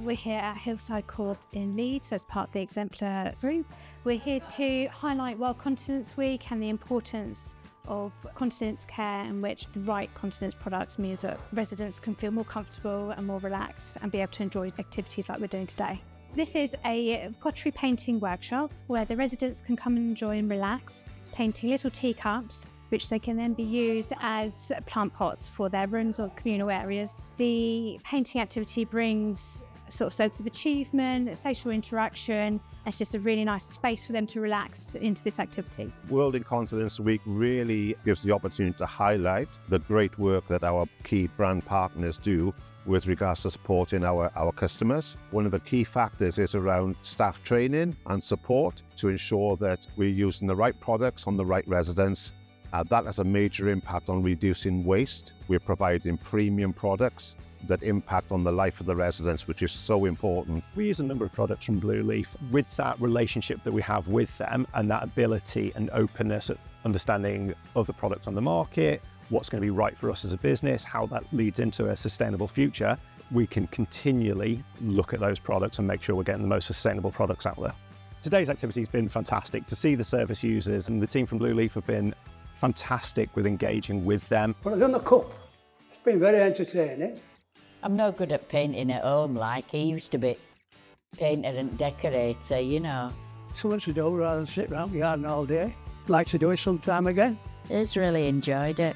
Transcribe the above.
We're here at Hillside Court in Leeds as part of the Exemplar Group. We're here to highlight World Continence Week and the importance of continence care, in which the right continence products means that residents can feel more comfortable and more relaxed and be able to enjoy activities like we're doing today. This is a pottery painting workshop where the residents can come and enjoy and relax, painting little teacups, which they can then be used as plant pots for their rooms or communal areas. The painting activity brings a sort of sense of achievement, social interaction. It's just a really nice space for them to relax into this activity. World Continence Week really gives the opportunity to highlight the great work that our key brand partners do with regards to supporting our customers. One of the key factors is around staff training and support to ensure that we're using the right products on the right residents. That has a major impact on reducing waste. We're providing premium products that impact on the life of the residents, which is so important. We use a number of products from Blueleaf. With that relationship that we have with them and that ability and openness at understanding other products on the market, what's going to be right for us as a business, how that leads into a sustainable future, we can continually look at those products and make sure we're getting the most sustainable products out there. Today's activity has been fantastic. To see the service users and the team from Blueleaf have been fantastic with engaging with them. But I've done the cup. It's been very entertaining. I'm no good at painting at home like he used to be. Painter and decorator, you know. Something to do rather than sit around the garden all day. Like to do it sometime again. Just really enjoyed it.